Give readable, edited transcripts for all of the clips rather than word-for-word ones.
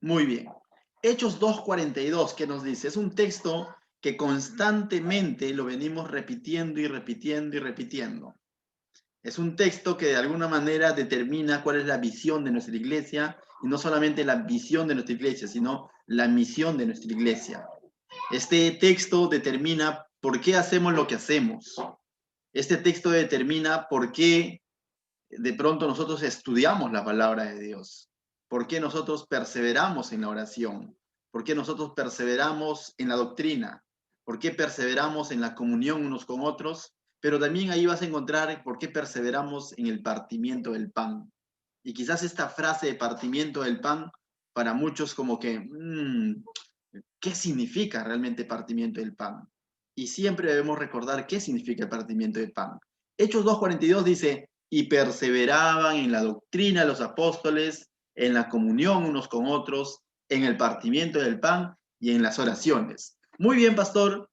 Muy bien. Hechos 2:42, ¿qué nos dice? Es un texto que constantemente lo venimos repitiendo y repitiendo y repitiendo. Es un texto que de alguna manera determina cuál es la visión de nuestra iglesia, y no solamente la visión de nuestra iglesia, sino la misión de nuestra iglesia. Este texto determina por qué hacemos lo que hacemos. Este texto determina por qué de pronto nosotros estudiamos la palabra de Dios, por qué nosotros perseveramos en la oración, por qué nosotros perseveramos en la doctrina, por qué perseveramos en la comunión unos con otros, pero también ahí vas a encontrar por qué perseveramos en el partimiento del pan. Y quizás esta frase de partimiento del pan, para muchos como que, ¿qué significa realmente partimiento del pan? Y siempre debemos recordar qué significa el partimiento del pan. Hechos 2:42 dice, y perseveraban en la doctrina de los apóstoles, en la comunión unos con otros, en el partimiento del pan y en las oraciones. Muy bien, pastor.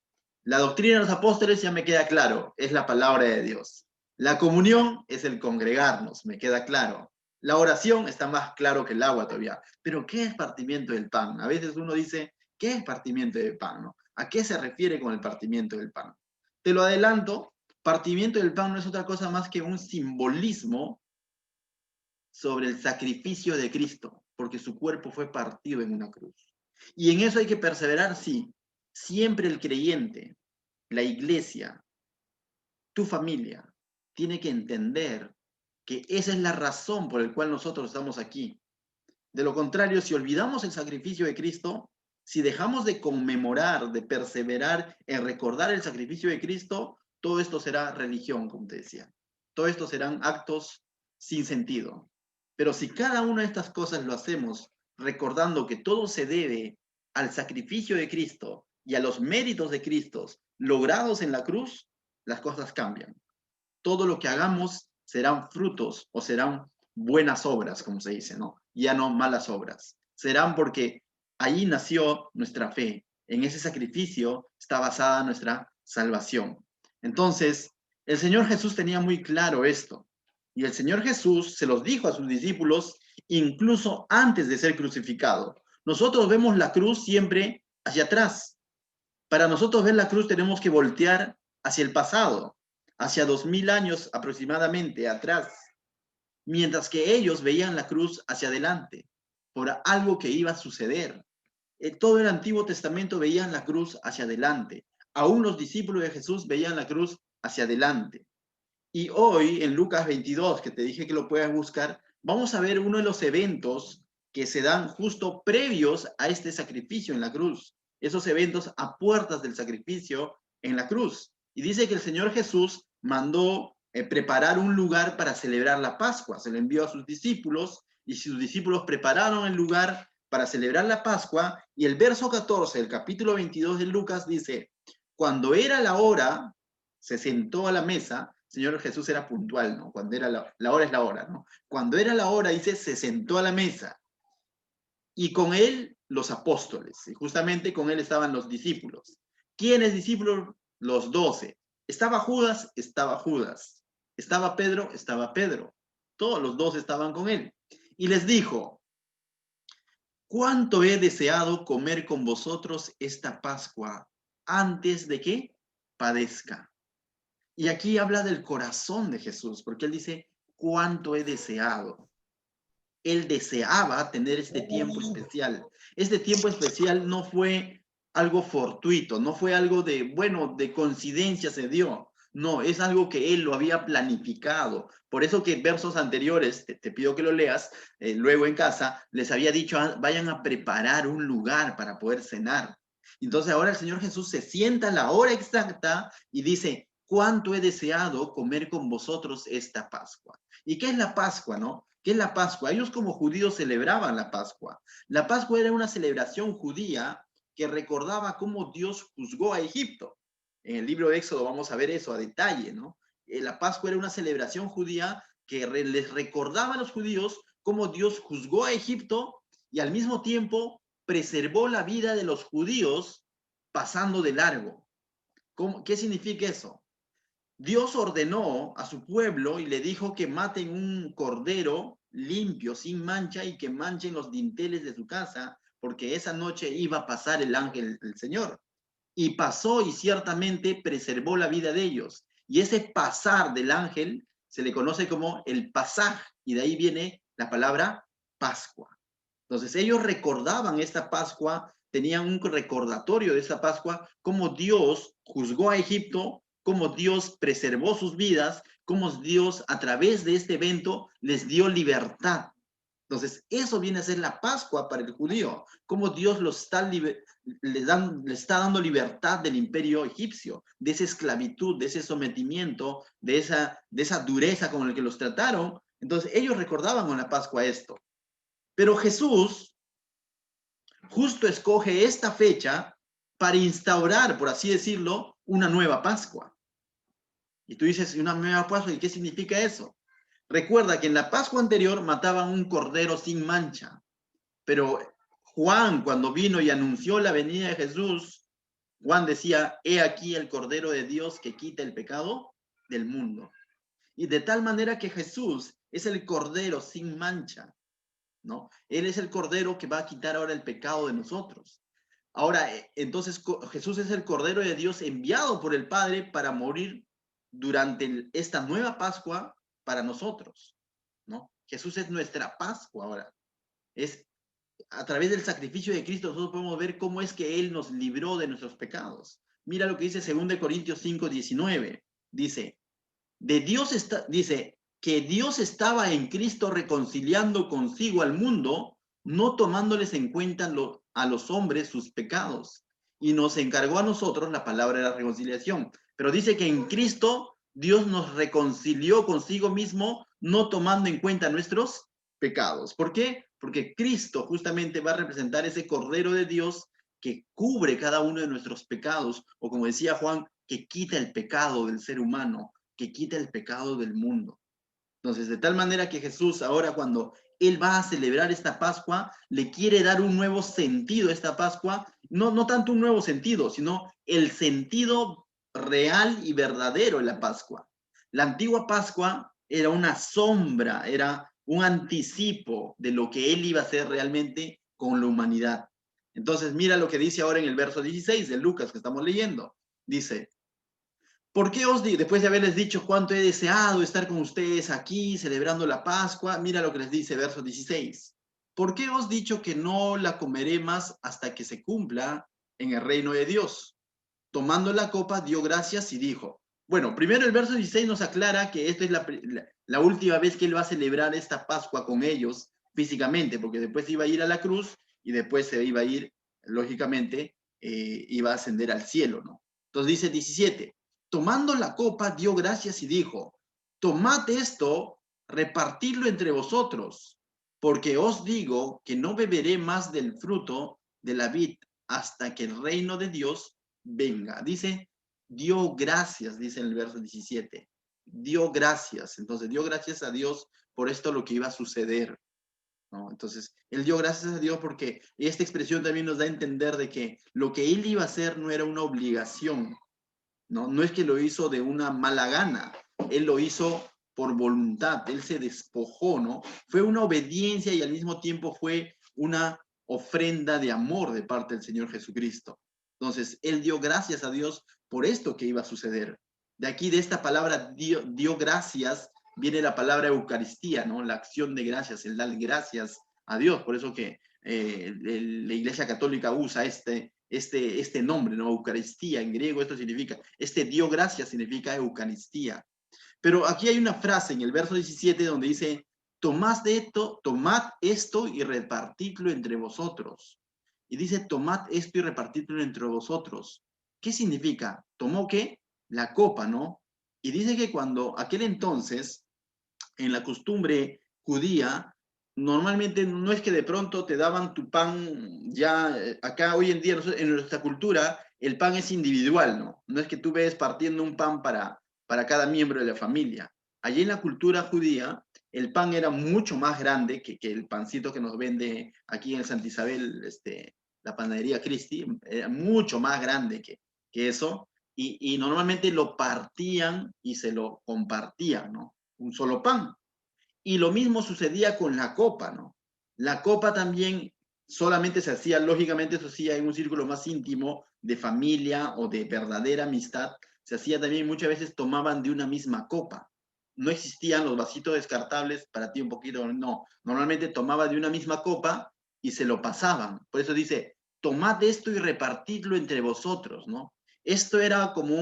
La doctrina de los apóstoles ya me queda claro, es la palabra de Dios. La comunión es el congregarnos, me queda claro. La oración está más claro que el agua todavía. Pero ¿qué es partimiento del pan? A veces uno dice, ¿qué es partimiento del pan? ¿No? ¿A qué se refiere con el partimiento del pan? Te lo adelanto, partimiento del pan no es otra cosa más que un simbolismo sobre el sacrificio de Cristo, porque su cuerpo fue partido en una cruz. Y en eso hay que perseverar, sí. Siempre el creyente, la iglesia, tu familia, tiene que entender que esa es la razón por la cual nosotros estamos aquí. De lo contrario, si olvidamos el sacrificio de Cristo, si dejamos de conmemorar, de perseverar en recordar el sacrificio de Cristo, todo esto será religión, como te decía. Todo esto serán actos sin sentido. Pero si cada una de estas cosas lo hacemos recordando que todo se debe al sacrificio de Cristo y a los méritos de Cristo logrados en la cruz, las cosas cambian. Todo lo que hagamos serán frutos o serán buenas obras, como se dice, ¿no? Ya no malas obras. Serán porque ahí nació nuestra fe. En ese sacrificio está basada nuestra salvación. Entonces, el Señor Jesús tenía muy claro esto. Y el Señor Jesús se los dijo a sus discípulos incluso antes de ser crucificado. Nosotros vemos la cruz siempre hacia atrás. Para nosotros ver la cruz tenemos que voltear hacia el pasado, hacia 2000 años aproximadamente atrás, mientras que ellos veían la cruz hacia adelante, por algo que iba a suceder. Todo el Antiguo Testamento veían la cruz hacia adelante. Aún los discípulos de Jesús veían la cruz hacia adelante. Y hoy, en Lucas 22, que te dije que lo puedas buscar, vamos a ver uno de los eventos que se dan justo previos a este sacrificio en la cruz. Esos eventos a puertas del sacrificio en la cruz. Y dice que el Señor Jesús mandó preparar un lugar para celebrar la Pascua. Se le envió a sus discípulos y sus discípulos prepararon el lugar para celebrar la Pascua. Y el verso 14 del capítulo 22 de Lucas dice, cuando era la hora, se sentó a la mesa. Señor Jesús era puntual, ¿no? Cuando era la hora es la hora, ¿no? Cuando era la hora, dice, se sentó a la mesa. Y con él los apóstoles. Y justamente con él estaban los discípulos. ¿Quiénes discípulos? Los 12. ¿Estaba Judas? Estaba Judas. ¿Estaba Pedro? Estaba Pedro. Todos los 12 estaban con él. Y les dijo, ¿cuánto he deseado comer con vosotros esta Pascua antes de que padezca? Y aquí habla del corazón de Jesús, porque él dice, cuánto he deseado. Él deseaba tener este tiempo especial. Este tiempo especial no fue algo fortuito, no fue algo de, bueno, de coincidencia se dio. No, es algo que él lo había planificado. Por eso que versos anteriores, te pido que lo leas luego en casa, les había dicho, vayan a preparar un lugar para poder cenar. Entonces ahora el Señor Jesús se sienta a la hora exacta y dice, cuánto he deseado comer con vosotros esta Pascua. ¿Y qué es la Pascua, no? ¿Qué es la Pascua? Ellos como judíos celebraban la Pascua. La Pascua era una celebración judía que recordaba cómo Dios juzgó a Egipto. En el libro de Éxodo vamos a ver eso a detalle, ¿no? La Pascua era una celebración judía que les recordaba a los judíos cómo Dios juzgó a Egipto y al mismo tiempo preservó la vida de los judíos pasando de largo. ¿Qué significa eso? Dios ordenó a su pueblo y le dijo que maten un cordero limpio, sin mancha, y que manchen los dinteles de su casa, porque esa noche iba a pasar el ángel del Señor. Y pasó y ciertamente preservó la vida de ellos. Y ese pasar del ángel se le conoce como el pasaj, y de ahí viene la palabra Pascua. Entonces ellos recordaban esta Pascua, tenían un recordatorio de esta Pascua, cómo Dios juzgó a Egipto, cómo Dios preservó sus vidas, cómo Dios a través de este evento les dio libertad. Entonces, eso viene a ser la Pascua para el judío, cómo Dios le está dando libertad del imperio egipcio, de esa esclavitud, de ese sometimiento, de esa dureza con la que los trataron. Entonces, ellos recordaban con la Pascua esto. Pero Jesús justo escoge esta fecha para instaurar, por así decirlo, una nueva Pascua. Y tú dices, ¿una nueva Pascua? ¿Y qué significa eso? Recuerda que en la Pascua anterior mataban un cordero sin mancha, pero Juan, cuando vino y anunció la venida de Jesús, Juan decía, he aquí el Cordero de Dios que quita el pecado del mundo. Y de tal manera que Jesús es el Cordero sin mancha, ¿no? Él es el Cordero que va a quitar ahora el pecado de nosotros. Ahora, entonces Jesús es el Cordero de Dios enviado por el Padre para morir durante esta nueva Pascua para nosotros, ¿no? Jesús es nuestra Pascua ahora. Es a través del sacrificio de Cristo nosotros podemos ver cómo es que Él nos libró de nuestros pecados. Mira lo que dice 2 Corintios 5:19. Dice, dice que Dios estaba en Cristo reconciliando consigo al mundo, no tomándoles en cuenta a los hombres sus pecados. Y nos encargó a nosotros la palabra de la reconciliación. Pero dice que en Cristo Dios nos reconcilió consigo mismo, no tomando en cuenta nuestros pecados. ¿Por qué? Porque Cristo justamente va a representar ese Cordero de Dios que cubre cada uno de nuestros pecados, o como decía Juan, que quita el pecado del ser humano, que quita el pecado del mundo. Entonces, de tal manera que Jesús ahora cuando Él va a celebrar esta Pascua, le quiere dar un nuevo sentido a esta Pascua, no tanto un nuevo sentido, sino el sentido real y verdadero de la Pascua. La antigua Pascua era una sombra, era un anticipo de lo que Él iba a hacer realmente con la humanidad. Entonces, mira lo que dice ahora en el verso 16 de Lucas que estamos leyendo. Dice, ¿por qué después de haberles dicho cuánto he deseado estar con ustedes aquí celebrando la Pascua? Mira lo que les dice, verso 16. ¿Por qué os dicho que no la comeré más hasta que se cumpla en el reino de Dios? Tomando la copa, dio gracias y dijo. Bueno, primero el verso 16 nos aclara que esta es la última vez que él va a celebrar esta Pascua con ellos físicamente, porque después iba a ir a la cruz y después se iba a ir, lógicamente, iba a ascender al cielo, ¿no? Entonces dice 17. Tomando la copa, dio gracias y dijo, tomad esto, repartidlo entre vosotros, porque os digo que no beberé más del fruto de la vid hasta que el reino de Dios venga. Dice, dio gracias, dice en el verso 17. Dio gracias. Entonces, dio gracias a Dios por esto lo que iba a suceder, ¿no? Entonces, él dio gracias a Dios porque esta expresión también nos da a entender de que lo que él iba a hacer no era una obligación, ¿no? No es que lo hizo de una mala gana, él lo hizo por voluntad, él se despojó, ¿no? Fue una obediencia y al mismo tiempo fue una ofrenda de amor de parte del Señor Jesucristo. Entonces, él dio gracias a Dios por esto que iba a suceder. De aquí, de esta palabra dio gracias, viene la palabra Eucaristía, ¿no? La acción de gracias, el dar gracias a Dios. Por eso que la Iglesia Católica usa este nombre, ¿no? Eucaristía, en griego esto significa, dio gracias significa Eucaristía. Pero aquí hay una frase en el verso 17 donde dice, tomad esto y repartidlo entre vosotros. Y dice, tomad esto y repartidlo entre vosotros. ¿Qué significa? ¿Tomó qué? La copa, ¿no? Y dice que cuando aquel entonces, en la costumbre judía, normalmente no es que de pronto te daban tu pan ya, acá hoy en día en nuestra cultura el pan es individual, ¿no? No es que tú ves partiendo un pan para cada miembro de la familia. Allí en la cultura judía el pan era mucho más grande que el pancito que nos vende aquí en Santa Isabel, la panadería Christi, era mucho más grande que eso, y normalmente lo partían y se lo compartían, ¿no? Un solo pan. Y lo mismo sucedía con la copa, ¿no? La copa también solamente se hacía, lógicamente eso hacía en un círculo más íntimo de familia o de verdadera amistad. Se hacía también, muchas veces tomaban de una misma copa. No existían los vasitos descartables, para ti un poquito, no. Normalmente tomaba de una misma copa y se lo pasaban. Por eso dice, tomad esto y repartidlo entre vosotros, ¿no? Esto era como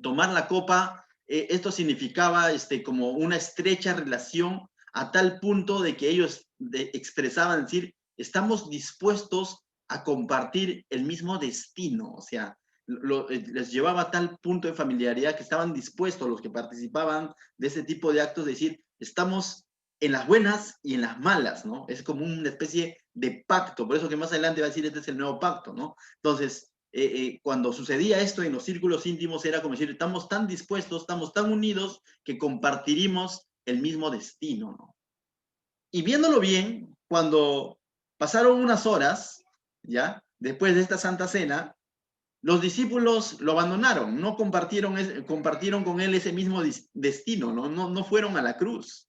tomar la copa, esto significaba como una estrecha relación a tal punto de que ellos expresaban, decir, estamos dispuestos a compartir el mismo destino, o sea, les llevaba a tal punto de familiaridad que estaban dispuestos los que participaban de ese tipo de actos, de decir, estamos en las buenas y en las malas, ¿no? Es como una especie de pacto, por eso que más adelante va a decir, este es el nuevo pacto, ¿no? Entonces, cuando sucedía esto en los círculos íntimos era como decir, estamos tan dispuestos, estamos tan unidos que compartiríamos el mismo destino, ¿no? Y viéndolo bien, cuando pasaron unas horas, ¿ya? Después de esta Santa Cena, los discípulos lo abandonaron, no compartieron con él ese mismo destino, ¿no? No fueron a la cruz.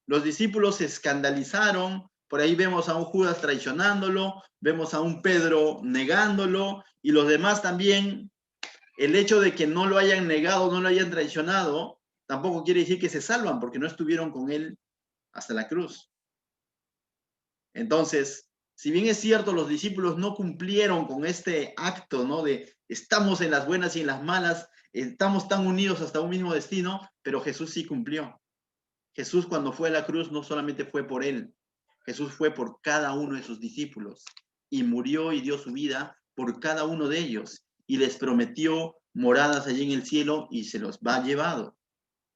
Los discípulos se escandalizaron, por ahí vemos a un Judas traicionándolo, vemos a un Pedro negándolo, y los demás también. El hecho de que no lo hayan negado, no lo hayan traicionado, tampoco quiere decir que se salvan, porque no estuvieron con él hasta la cruz. Entonces, si bien es cierto, los discípulos no cumplieron con este acto, ¿no? De estamos en las buenas y en las malas, estamos tan unidos hasta un mismo destino, pero Jesús sí cumplió. Jesús, cuando fue a la cruz, no solamente fue por él, Jesús fue por cada uno de sus discípulos y murió y dio su vida por cada uno de ellos y les prometió moradas allí en el cielo y se los va llevado,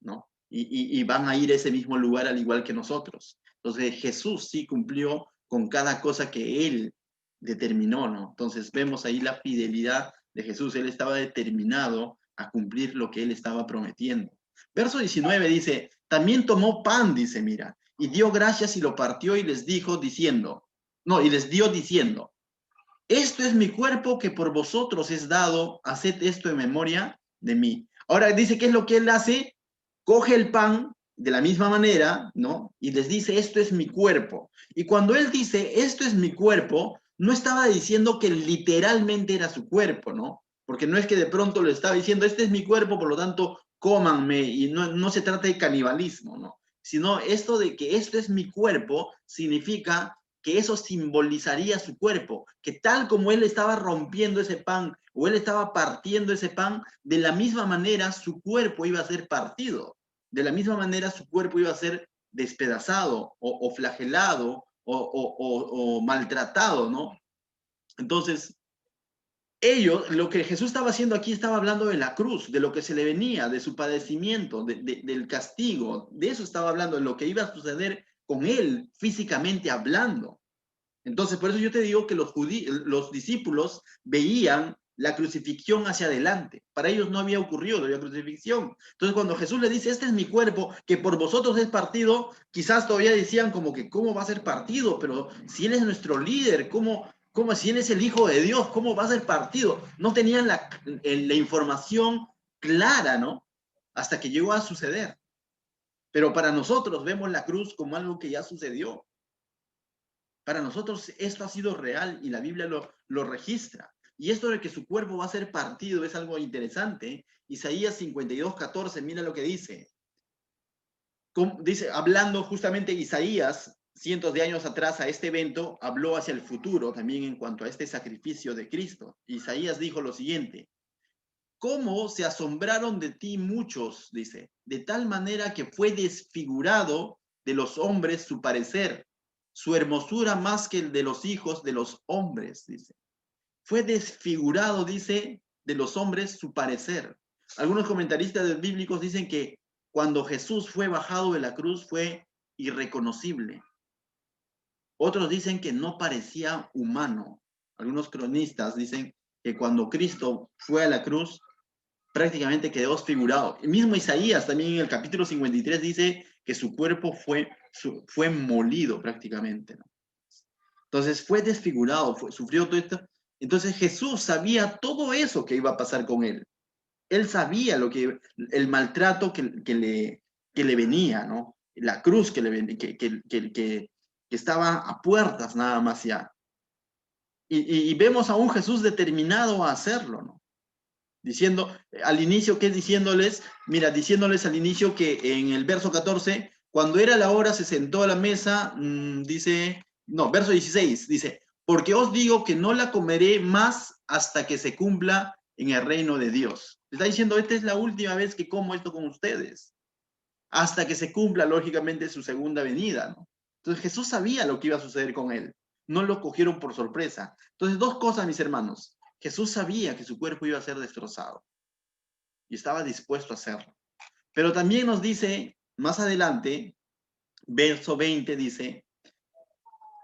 ¿no? Y van a ir a ese mismo lugar al igual que nosotros. Entonces Jesús sí cumplió con cada cosa que él determinó, ¿no? Entonces vemos ahí la fidelidad de Jesús. Él estaba determinado a cumplir lo que él estaba prometiendo. Verso 19 dice, también tomó pan, dice, mira, y dio gracias y lo partió y les dijo diciendo, no, y les dio diciendo, esto es mi cuerpo que por vosotros es dado, haced esto en memoria de mí. Ahora dice, ¿qué es lo que él hace? Coge el pan de la misma manera, ¿no? Y les dice, esto es mi cuerpo. Y cuando él dice, esto es mi cuerpo, no estaba diciendo que literalmente era su cuerpo, ¿no? Porque no es que de pronto le estaba diciendo, este es mi cuerpo, por lo tanto, cómanme, y no se trata de canibalismo, ¿no? Sino esto de que esto es mi cuerpo significa que eso simbolizaría su cuerpo, que tal como él estaba rompiendo ese pan o él estaba partiendo ese pan, de la misma manera su cuerpo iba a ser partido, de la misma manera su cuerpo iba a ser despedazado o flagelado o maltratado, ¿no? Entonces, ellos, lo que Jesús estaba haciendo aquí, estaba hablando de la cruz, de lo que se le venía, de su padecimiento, del castigo, de eso estaba hablando, de lo que iba a suceder con él físicamente hablando. Entonces, por eso yo te digo que los discípulos veían la crucifixión hacia adelante. Para ellos no había ocurrido la crucifixión. Entonces, cuando Jesús le dice, este es mi cuerpo, que por vosotros es partido, quizás todavía decían como que, ¿cómo va a ser partido? Pero si Él es nuestro líder, ¿cómo si Él es el Hijo de Dios, cómo va a ser partido? No tenían la información clara, ¿no? Hasta que llegó a suceder. Pero para nosotros vemos la cruz como algo que ya sucedió. Para nosotros esto ha sido real y la Biblia lo registra. Y esto de que su cuerpo va a ser partido es algo interesante. Isaías 52:14, mira lo que dice. Dice, hablando justamente Isaías, cientos de años atrás a este evento, habló hacia el futuro también en cuanto a este sacrificio de Cristo. Isaías dijo lo siguiente, ¿cómo se asombraron de ti muchos? Dice, de tal manera que fue desfigurado de los hombres su parecer, su hermosura más que el de los hijos de los hombres, dice. Fue desfigurado, dice, de los hombres su parecer. Algunos comentaristas bíblicos dicen que cuando Jesús fue bajado de la cruz fue irreconocible. Otros dicen que no parecía humano. Algunos cronistas dicen que cuando Cristo fue a la cruz, prácticamente quedó desfigurado. El mismo Isaías también en el capítulo 53 dice que su cuerpo fue molido prácticamente, ¿no? Entonces fue desfigurado, sufrió todo esto. Entonces Jesús sabía todo eso que iba a pasar con él. Él sabía el maltrato que le venía, ¿no? la cruz que estaba a puertas nada más ya. Y vemos a un Jesús determinado a hacerlo, ¿no? Diciendo, al inicio, ¿qué es diciéndoles? Mira, diciéndoles al inicio que en el verso 14, cuando era la hora, se sentó a la mesa, dice, no, verso 16, dice, porque os digo que no la comeré más hasta que se cumpla en el reino de Dios. Está diciendo, esta es la última vez que como esto con ustedes, hasta que se cumpla, lógicamente, su segunda venida, ¿no? Entonces Jesús sabía lo que iba a suceder con él. No lo cogieron por sorpresa. Entonces, dos cosas, mis hermanos. Jesús sabía que su cuerpo iba a ser destrozado y estaba dispuesto a hacerlo. Pero también nos dice, más adelante, verso 20 dice,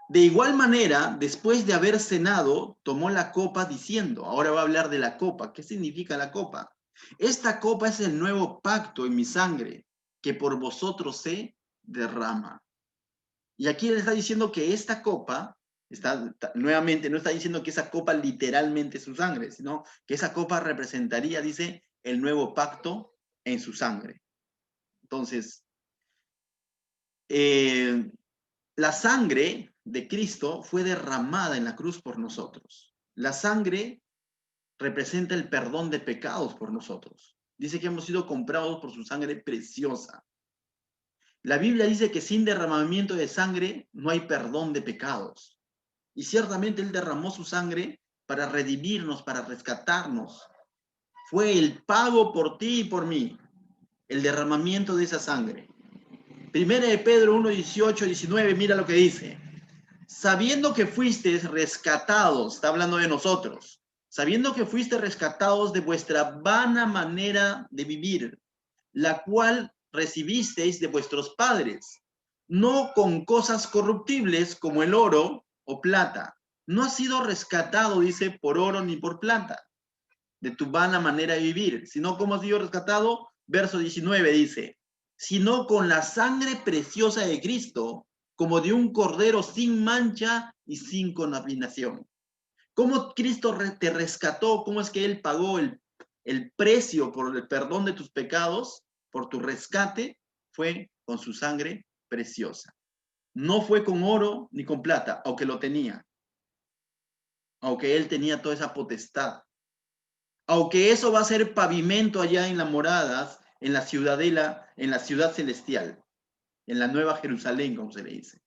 de igual manera, después de haber cenado, tomó la copa diciendo, ahora va a hablar de la copa. ¿Qué significa la copa? Esta copa es el nuevo pacto en mi sangre, que por vosotros se derrama. Y aquí él está diciendo que esta copa, nuevamente, no está diciendo que esa copa literalmente es su sangre, sino que esa copa representaría, dice, el nuevo pacto en su sangre. Entonces, la sangre de Cristo fue derramada en la cruz por nosotros. La sangre representa el perdón de pecados por nosotros. Dice que hemos sido comprados por su sangre preciosa. La Biblia dice que sin derramamiento de sangre no hay perdón de pecados. Y ciertamente Él derramó su sangre para redimirnos, para rescatarnos. Fue el pago por ti y por mí, el derramamiento de esa sangre. Primera de Pedro 1, 18, 19, mira lo que dice. Sabiendo que fuisteis rescatados, está hablando de nosotros, sabiendo que fuisteis rescatados de vuestra vana manera de vivir, la cual recibisteis de vuestros padres, no con cosas corruptibles como el oro o plata. No has sido rescatado, dice, por oro ni por plata, de tu vana manera de vivir, sino como has sido rescatado, verso 19 dice, sino con la sangre preciosa de Cristo, como de un cordero sin mancha y sin contaminación. ¿Cómo Cristo te rescató? ¿Cómo es que Él pagó el precio por el perdón de tus pecados, por tu rescate? Fue con su sangre preciosa. No fue con oro ni con plata, aunque lo tenía. Aunque Él tenía toda esa potestad. Aunque eso va a ser pavimento allá en las moradas, en la ciudadela, en la ciudad celestial, en la nueva Jerusalén, como se le dice,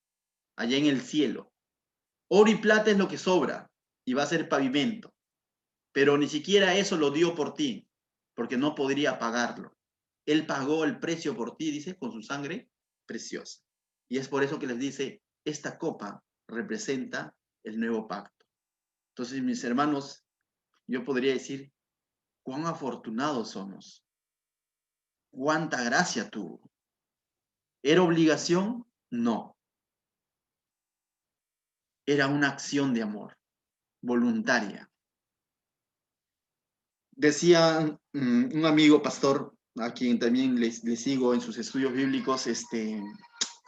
allá en el cielo. Oro y plata es lo que sobra y va a ser pavimento. Pero ni siquiera eso lo dio por ti, porque no podría pagarlo. Él pagó el precio por ti, dice, con su sangre preciosa. Y es por eso que les dice, esta copa representa el nuevo pacto. Entonces, mis hermanos, yo podría decir, cuán afortunados somos. Cuánta gracia tuvo. ¿Era obligación? No. Era una acción de amor, voluntaria. Decía un amigo pastor, a quien también le sigo en sus estudios bíblicos,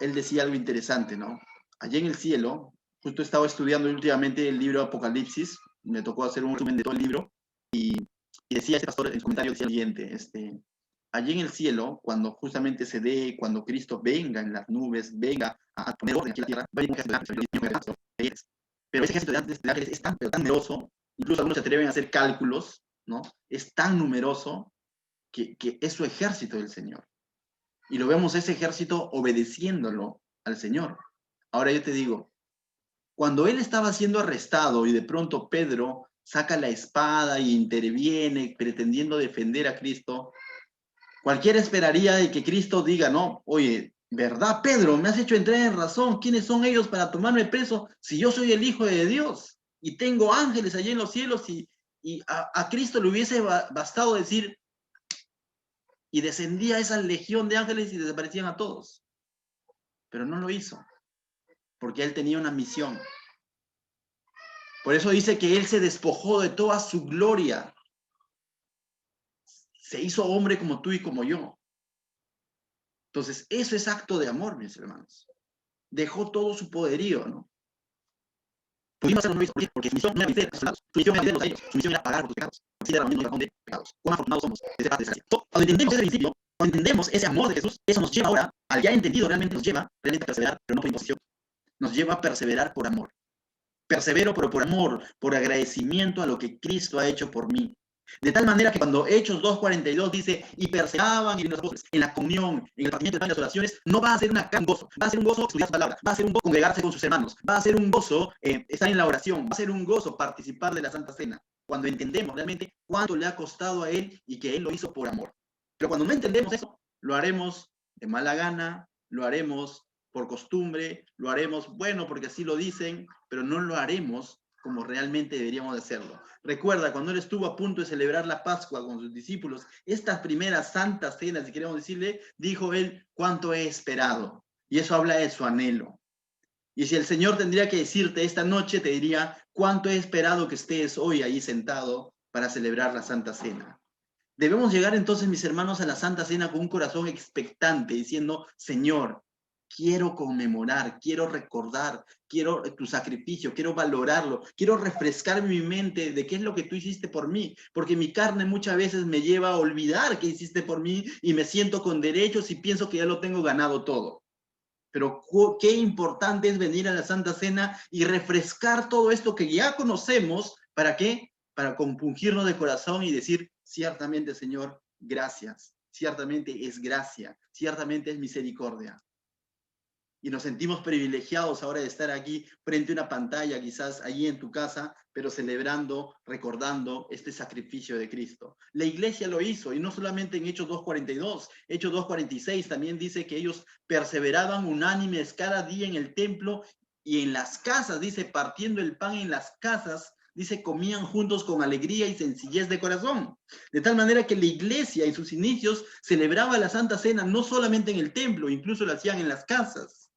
él decía algo interesante, ¿no? Allá en el cielo, justo estaba estudiando últimamente el libro Apocalipsis, me tocó hacer un resumen de todo el libro, y decía este pastor en su comentario, decía lo siguiente, allí en el cielo, cuando justamente se dé, cuando Cristo venga en las nubes, venga a poner orden aquí en la tierra, va a ir un ejército de ángeles. Pero ese ejército de ángeles es tan numeroso, incluso algunos se atreven a hacer cálculos, ¿no? Es tan numeroso que es su ejército del Señor. Y lo vemos ese ejército obedeciéndolo al Señor. Ahora yo te digo, cuando él estaba siendo arrestado y de pronto Pedro saca la espada y interviene pretendiendo defender a Cristo, cualquiera esperaría de que Cristo diga, no, oye, ¿verdad, Pedro? Me has hecho entrar en razón. ¿Quiénes son ellos para tomarme preso si yo soy el Hijo de Dios y tengo ángeles allí en los cielos? Y a Cristo le hubiese bastado decir, y descendía esa legión de ángeles y desaparecían a todos. Pero no lo hizo, porque él tenía una misión. Por eso dice que él se despojó de toda su gloria. Se hizo hombre como tú y como yo. Entonces, eso es acto de amor, mis hermanos. Dejó todo su poderío, ¿no? Pudimos hacerlo, no lo hizo, porque su misión no era vencer a sus lados, su misión era vencerlos a ellos, su misión era pagar por tus pecados. Así derramamiento de pecados. ¿Cuán afortunados somos de esa parte de gracia? Cuando entendemos ese principio, Cuando entendemos ese amor de Jesús, eso nos lleva ahora, al ya entendido, realmente nos lleva realmente a perseverar, pero no por imposición. Nos lleva a perseverar por amor. Persevero por amor, por agradecimiento a lo que Cristo ha hecho por mí. De tal manera que cuando Hechos 2:42 dice, y perseveraban en la comunión, en el partimiento del pan y las oraciones, no va a ser un gozo, va a ser un gozo estudiar su palabra, va a ser un gozo congregarse con sus hermanos, va a ser un gozo estar en la oración, va a ser un gozo participar de la Santa Cena, cuando entendemos realmente cuánto le ha costado a Él y que Él lo hizo por amor. Pero cuando no entendemos eso, lo haremos de mala gana, lo haremos por costumbre, lo haremos, bueno, porque así lo dicen, pero no lo haremos como realmente deberíamos de hacerlo. Recuerda, cuando él estuvo a punto de celebrar la Pascua con sus discípulos, estas primeras santas cenas, si queremos decirle, dijo él, cuánto he esperado. Y eso habla de su anhelo. Y si el Señor tendría que decirte esta noche, te diría, cuánto he esperado que estés hoy ahí sentado para celebrar la Santa Cena. Debemos llegar entonces, mis hermanos, a la Santa Cena con un corazón expectante, diciendo, Señor, quiero conmemorar, quiero recordar, quiero tu sacrificio, quiero valorarlo, quiero refrescar mi mente de qué es lo que tú hiciste por mí, porque mi carne muchas veces me lleva a olvidar qué hiciste por mí y me siento con derechos y pienso que ya lo tengo ganado todo. Pero qué importante es venir a la Santa Cena y refrescar todo esto que ya conocemos. ¿Para qué? Para compungirnos de corazón y decir, ciertamente, Señor, gracias. Ciertamente es gracia. Ciertamente es misericordia. Y nos sentimos privilegiados ahora de estar aquí frente a una pantalla, quizás allí en tu casa, pero celebrando, recordando este sacrificio de Cristo. La iglesia lo hizo, y no solamente en Hechos 2:42, Hechos 2:46 también dice que ellos perseveraban unánimes cada día en el templo y en las casas, dice, partiendo el pan en las casas, dice, comían juntos con alegría y sencillez de corazón. De tal manera que la iglesia en sus inicios celebraba la Santa Cena no solamente en el templo, incluso lo hacían en las casas.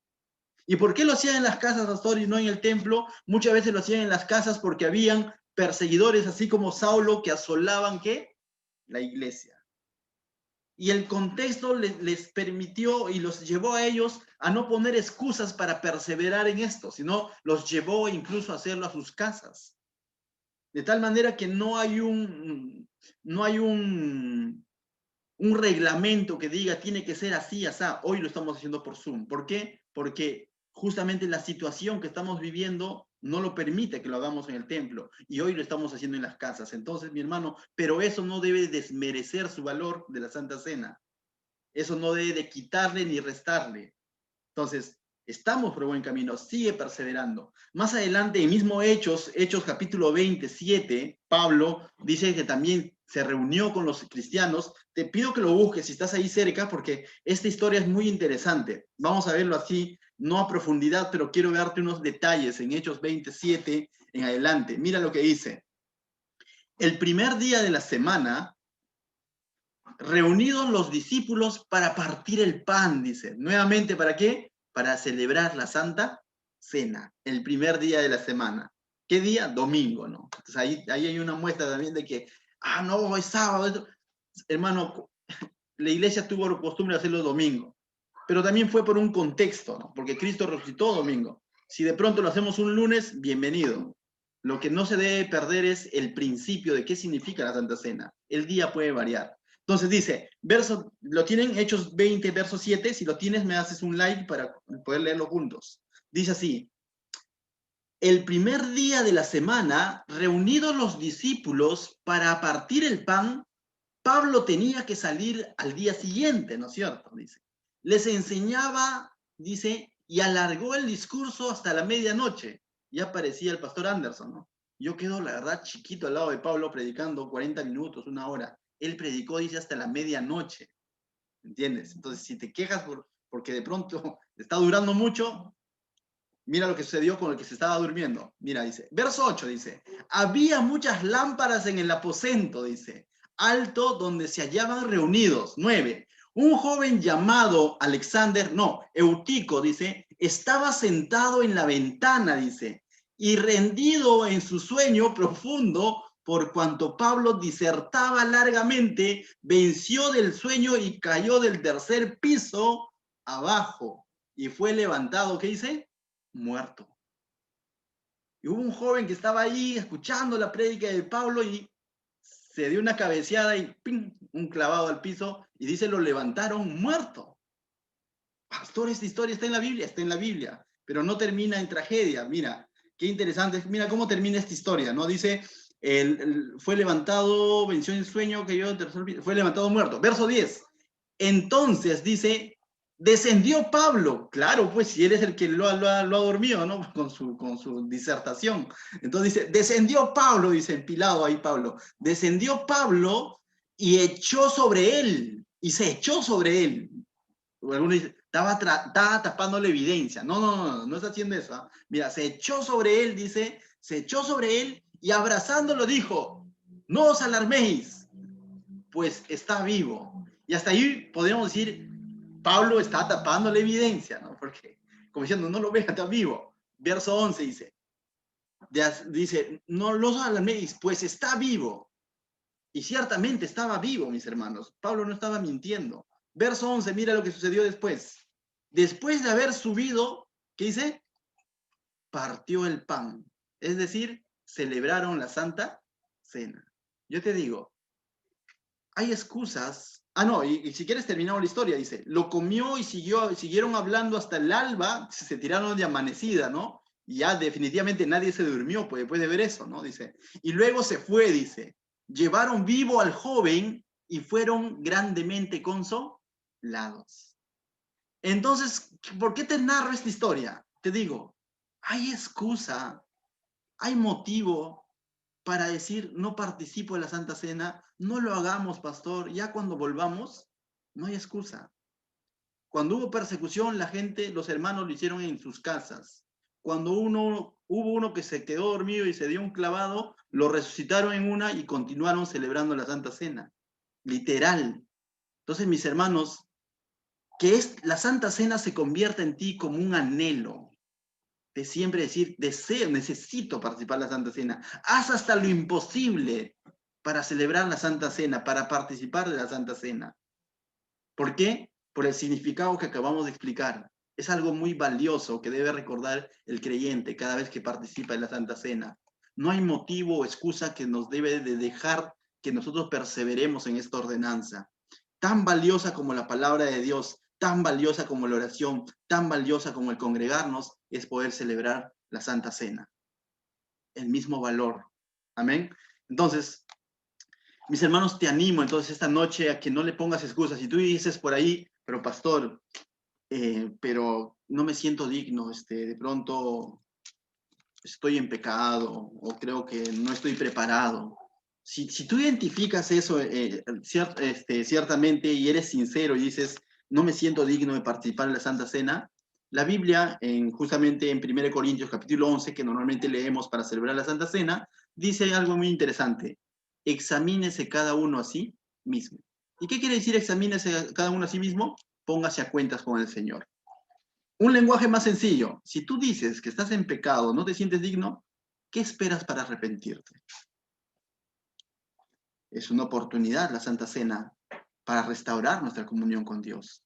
¿Y por qué lo hacían en las casas, pastor, y no en el templo? Muchas veces lo hacían en las casas porque habían perseguidores, así como Saulo, que asolaban, ¿qué? La iglesia. Y el contexto les permitió y los llevó a ellos a no poner excusas para perseverar en esto, sino los llevó incluso a hacerlo a sus casas. De tal manera que no hay un reglamento que diga tiene que ser así, así. Hoy lo estamos haciendo por Zoom. ¿Por qué? Porque justamente la situación que estamos viviendo no lo permite que lo hagamos en el templo y hoy lo estamos haciendo en las casas. Entonces, mi hermano, pero eso no debe desmerecer su valor de la Santa Cena. Eso no debe de quitarle ni restarle. Entonces, estamos por buen camino, sigue perseverando. Más adelante, en mismo Hechos capítulo 27, Pablo dice que también se reunió con los cristianos. Te pido que lo busques si estás ahí cerca, porque esta historia es muy interesante. Vamos a verlo así, no a profundidad, pero quiero darte unos detalles en Hechos 27 en adelante. Mira lo que dice. El primer día de la semana, reunidos los discípulos para partir el pan, dice. Nuevamente, ¿para qué? Para celebrar la Santa Cena, el primer día de la semana. ¿Qué día? Domingo, ¿no? Entonces ahí hay una muestra también de que, no, es sábado. Hermano, la iglesia tuvo la costumbre de hacerlo domingo, pero también fue por un contexto, ¿no? Porque Cristo resucitó domingo. Si de pronto lo hacemos un lunes, bienvenido. Lo que no se debe perder es el principio de qué significa la Santa Cena. El día puede variar. Entonces dice, lo tienen Hechos 20, verso 7, si lo tienes me haces un like para poder leerlo juntos. Dice así, el primer día de la semana, reunidos los discípulos para partir el pan, Pablo tenía que salir al día siguiente, ¿no es cierto? Dice, les enseñaba, dice, y alargó el discurso hasta la medianoche. Ya aparecía el pastor Anderson, ¿no? Yo quedo, la verdad, chiquito al lado de Pablo predicando 40 minutos, una hora. Él predicó, dice, hasta la medianoche. ¿Entiendes? Entonces, si te quejas porque de pronto está durando mucho, mira lo que sucedió con el que se estaba durmiendo. Mira, dice, verso 8 dice, había muchas lámparas en el aposento, dice, alto donde se hallaban reunidos. 9. Un joven llamado Eutico, dice, estaba sentado en la ventana, dice, y rendido en su sueño profundo, por cuanto Pablo disertaba largamente, venció del sueño y cayó del tercer piso abajo y fue levantado, ¿qué dice? Muerto. Y hubo un joven que estaba ahí escuchando la prédica de Pablo y se dio una cabeceada y ¡ping! Un clavado al piso, y dice, lo levantaron muerto. Pastor, esta historia está en la Biblia, pero no termina en tragedia. Mira, qué interesante, mira cómo termina esta historia, ¿no? Dice, fue levantado, venció el sueño, que yo fue levantado muerto. Verso 10. Entonces dice, descendió Pablo. Claro, pues si él es el que lo ha dormido, ¿no? Con su disertación. Entonces dice, descendió Pablo, dice empilado ahí Pablo. Descendió Pablo y echó sobre él. Y se echó sobre él. Algunos dicen, estaba tapando la evidencia. No está haciendo eso. ¿Eh? Mira, se echó sobre él, dice, se echó sobre él y abrazándolo dijo, no os alarméis, pues está vivo. Y hasta ahí podríamos decir, Pablo está tapando la evidencia, ¿no? Porque, como diciendo, no lo vean, está vivo. Verso 11 dice, no los alarméis, pues está vivo. Y ciertamente estaba vivo, mis hermanos. Pablo no estaba mintiendo. Verso 11, mira lo que sucedió después. Después de haber subido, ¿qué dice? Partió el pan. Es decir, celebraron la Santa Cena. Yo te digo, hay excusas. Ah, no, y si quieres terminamos la historia, dice, lo comió y siguieron hablando hasta el alba, se tiraron de amanecida, ¿no? Y ya definitivamente nadie se durmió, pues, después de ver eso, ¿no? Dice, y luego se fue, dice, llevaron vivo al joven y fueron grandemente consolados. Entonces, ¿por qué te narro esta historia? Te digo, hay excusa, hay motivo para decir, no participo de la Santa Cena, no lo hagamos, pastor, ya cuando volvamos, no hay excusa. Cuando hubo persecución, la gente, los hermanos lo hicieron en sus casas. Cuando hubo uno que se quedó dormido y se dio un clavado, lo resucitaron en una y continuaron celebrando la Santa Cena. Literal. Entonces, mis hermanos, que la Santa Cena se convierta en ti como un anhelo, de siempre decir, deseo, necesito participar en la Santa Cena. Haz hasta lo imposible para celebrar la Santa Cena, para participar de la Santa Cena. ¿Por qué? Por el significado que acabamos de explicar. Es algo muy valioso que debe recordar el creyente cada vez que participa en la Santa Cena. No hay motivo o excusa que nos debe de dejar que nosotros perseveremos en esta ordenanza. Tan valiosa como la palabra de Dios, tan valiosa como la oración, tan valiosa como el congregarnos, es poder celebrar la Santa Cena. El mismo valor. Amén. Entonces, mis hermanos, te animo entonces esta noche a que no le pongas excusas. Si tú dices por ahí, pero pastor, pero no me siento digno, de pronto estoy en pecado o creo que no estoy preparado. Si tú identificas eso ciertamente y eres sincero y dices, no me siento digno de participar en la Santa Cena, la Biblia, justamente en 1 Corintios capítulo 11, que normalmente leemos para celebrar la Santa Cena, dice algo muy interesante. Examínese cada uno a sí mismo. ¿Y qué quiere decir examínese cada uno a sí mismo? Póngase a cuentas con el Señor. Un lenguaje más sencillo. Si tú dices que estás en pecado, no te sientes digno, ¿qué esperas para arrepentirte? Es una oportunidad la Santa Cena para restaurar nuestra comunión con Dios.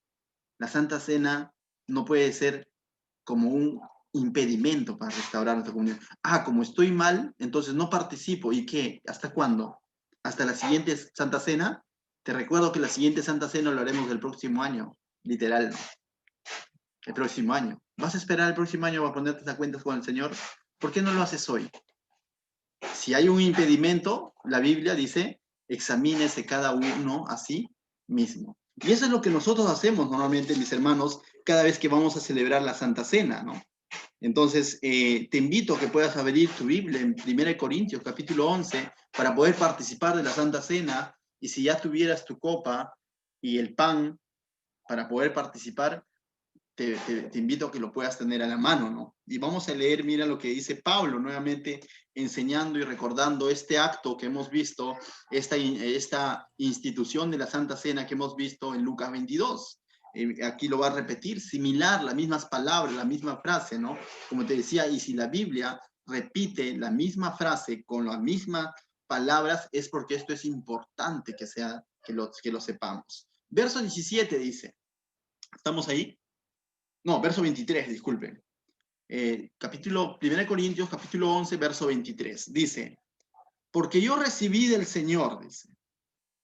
La Santa Cena no puede ser como un impedimento para restaurar nuestra comunión. Ah, como estoy mal, entonces no participo. ¿Y qué? ¿Hasta cuándo? ¿Hasta la siguiente Santa Cena? Te recuerdo que la siguiente Santa Cena lo haremos el próximo año, literal. El próximo año. ¿Vas a esperar el próximo año para ponerte a cuentas con el Señor? ¿Por qué no lo haces hoy? Si hay un impedimento, la Biblia dice, examínese cada uno a sí mismo. Y eso es lo que nosotros hacemos normalmente, mis hermanos, cada vez que vamos a celebrar la Santa Cena, ¿no? Entonces, te invito a que puedas abrir tu Biblia en 1 Corintios, capítulo 11, para poder participar de la Santa Cena, y si ya tuvieras tu copa y el pan para poder participar, te invito a que lo puedas tener a la mano, ¿no? Y vamos a leer, mira lo que dice Pablo, nuevamente enseñando y recordando este acto que hemos visto, esta institución de la Santa Cena que hemos visto en Lucas 22. Aquí lo va a repetir, similar, las mismas palabras, la misma frase, ¿no? Como te decía, y si la Biblia repite la misma frase con las mismas palabras, es porque esto es importante que lo sepamos. Verso 17 dice, ¿estamos ahí? No, verso 23, disculpen. 1 Corintios, capítulo 11, verso 23. Dice, Porque yo recibí del Señor, dice,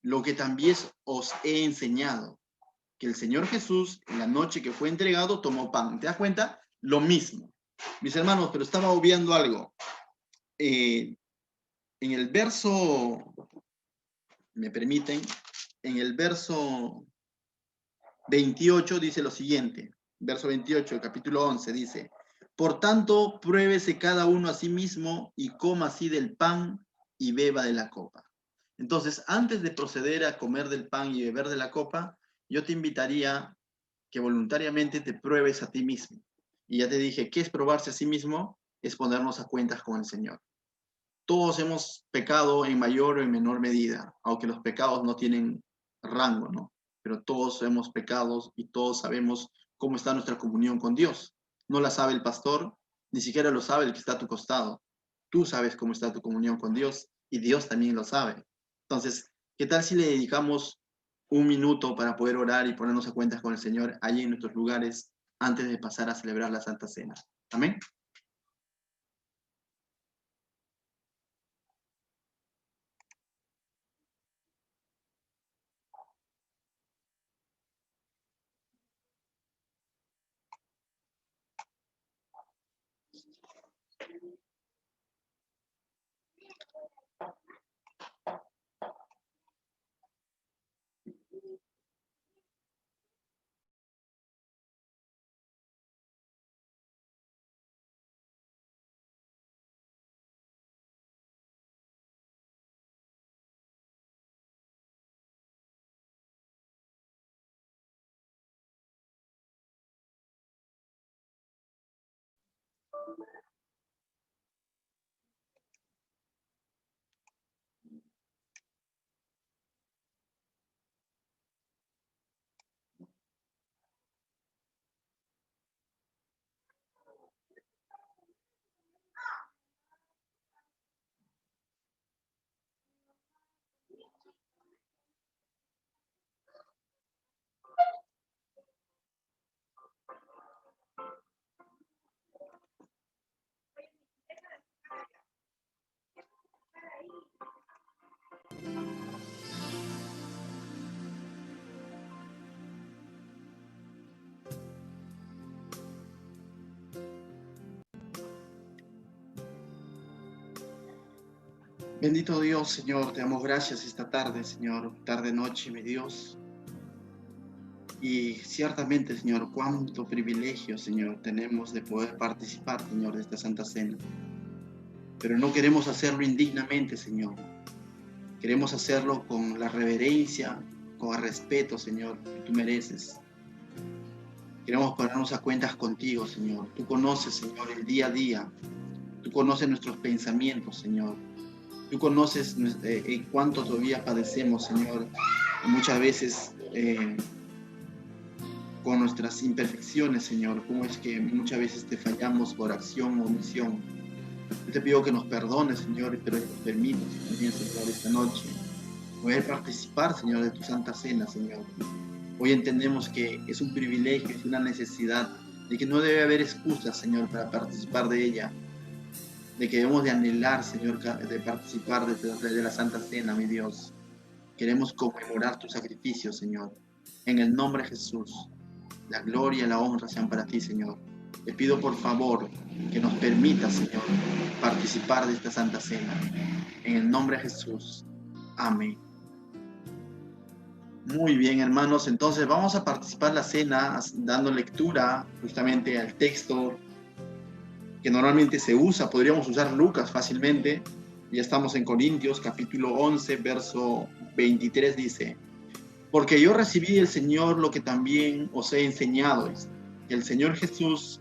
lo que también os he enseñado, que el Señor Jesús, en la noche que fue entregado, tomó pan. ¿Te das cuenta? Lo mismo. Mis hermanos, pero estaba obviando algo. En el verso, me permiten, en el verso 28 dice lo siguiente. Verso 28, capítulo 11, dice, por tanto, pruébese cada uno a sí mismo y coma así del pan y beba de la copa. Entonces, antes de proceder a comer del pan y beber de la copa, yo te invitaría que voluntariamente te pruebes a ti mismo. Y ya te dije, ¿qué es probarse a sí mismo? Es ponernos a cuentas con el Señor. Todos hemos pecado en mayor o en menor medida, aunque los pecados no tienen rango, ¿no? Pero todos hemos pecado y todos sabemos cómo está nuestra comunión con Dios. No la sabe el pastor, ni siquiera lo sabe el que está a tu costado. Tú sabes cómo está tu comunión con Dios y Dios también lo sabe. Entonces, ¿qué tal si le dedicamos un minuto para poder orar y ponernos a cuentas con el Señor allí en nuestros lugares antes de pasar a celebrar la Santa Cena? Amén. Bendito Dios, Señor, te damos gracias esta tarde, Señor, tarde-noche, mi Dios. Y ciertamente, Señor, cuánto privilegio, Señor, tenemos de poder participar, Señor, de esta Santa Cena. Pero no queremos hacerlo indignamente, Señor. Queremos hacerlo con la reverencia, con el respeto, Señor, que tú mereces. Queremos ponernos a cuentas contigo, Señor. Tú conoces, Señor, el día a día. Tú conoces nuestros pensamientos, Señor. Tú conoces cuánto todavía padecemos, Señor, muchas veces con nuestras imperfecciones, Señor. Cómo es que muchas veces te fallamos por acción o omisión. Yo te pido que nos perdones, Señor, pero que nos permitas también, Señor, esta noche poder participar, Señor, de tu Santa Cena, Señor. Hoy entendemos que es un privilegio, es una necesidad, de que no debe haber excusas, Señor, para participar de ella, de que debemos de anhelar, Señor, de participar de la Santa Cena, mi Dios. Queremos conmemorar tu sacrificio, Señor. En el nombre de Jesús, la gloria y la honra sean para ti, Señor. Te pido por favor que nos permita, Señor, participar de esta Santa Cena. En el nombre de Jesús. Amén. Muy bien, hermanos. Entonces vamos a participar la cena dando lectura justamente al texto que normalmente se usa. Podríamos usar Lucas fácilmente. Ya estamos en Corintios, capítulo 11, verso 23 dice: porque yo recibí del Señor lo que también os he enseñado. El Señor Jesús,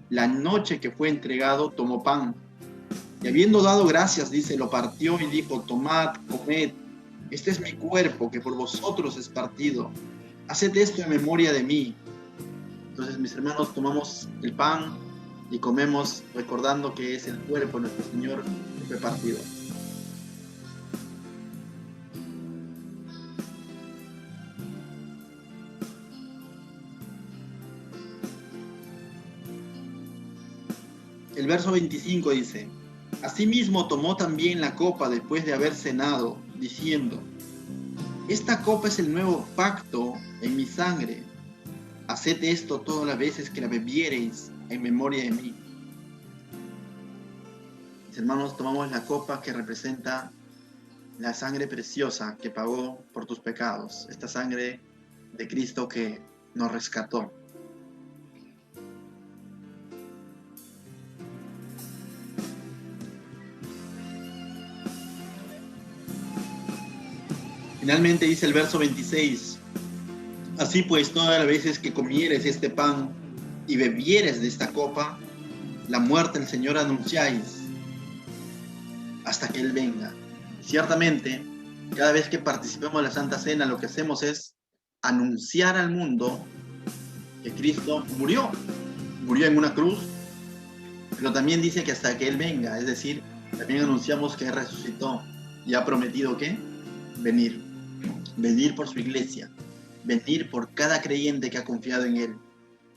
la noche que fue entregado, tomó pan. Y habiendo dado gracias, dice, lo partió y dijo: tomad, comed. Este es mi cuerpo que por vosotros es partido. Haced esto en memoria de mí. Entonces, mis hermanos, tomamos el pan y comemos recordando que es el cuerpo de nuestro Señor que fue partido. El verso 25 dice: Asimismo tomó también la copa después de haber cenado, diciendo: esta copa es el nuevo pacto en mi sangre. Haced esto todas las veces que la bebiereis en memoria de mí. Mis hermanos, tomamos la copa que representa la sangre preciosa que pagó por tus pecados, esta sangre de Cristo que nos rescató. Finalmente dice el verso 26, así pues, todas las veces que comieres este pan y bebieres de esta copa, la muerte del Señor anunciáis hasta que Él venga. Ciertamente, cada vez que participemos de la Santa Cena, lo que hacemos es anunciar al mundo que Cristo murió en una cruz, pero también dice que hasta que Él venga, es decir, también anunciamos que Él resucitó y ha prometido que venir por su iglesia, venir por cada creyente que ha confiado en Él,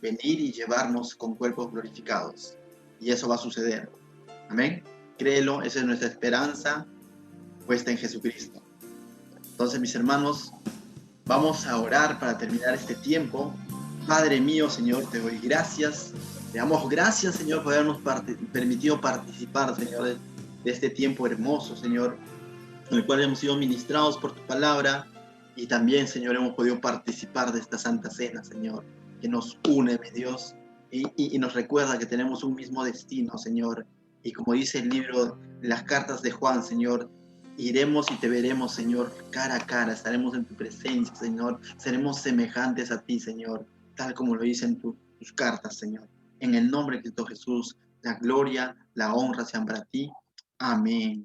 venir y llevarnos con cuerpos glorificados. Y eso va a suceder. Amén. Créelo, esa es nuestra esperanza puesta en Jesucristo. Entonces, mis hermanos, vamos a orar para terminar este tiempo. Padre mío, Señor, te doy gracias. Te damos gracias, Señor, por habernos permitido participar, Señor, de este tiempo hermoso, Señor, en el cual hemos sido ministrados por tu palabra y también, Señor, hemos podido participar de esta Santa Cena, Señor, que nos une, mi Dios, y nos recuerda que tenemos un mismo destino, Señor. Y como dice el libro, las cartas de Juan, Señor, iremos y te veremos, Señor, cara a cara, estaremos en tu presencia, Señor, seremos semejantes a ti, Señor, tal como lo dicen tus cartas, Señor. En el nombre de Cristo Jesús, la gloria, la honra sean para ti. Amén.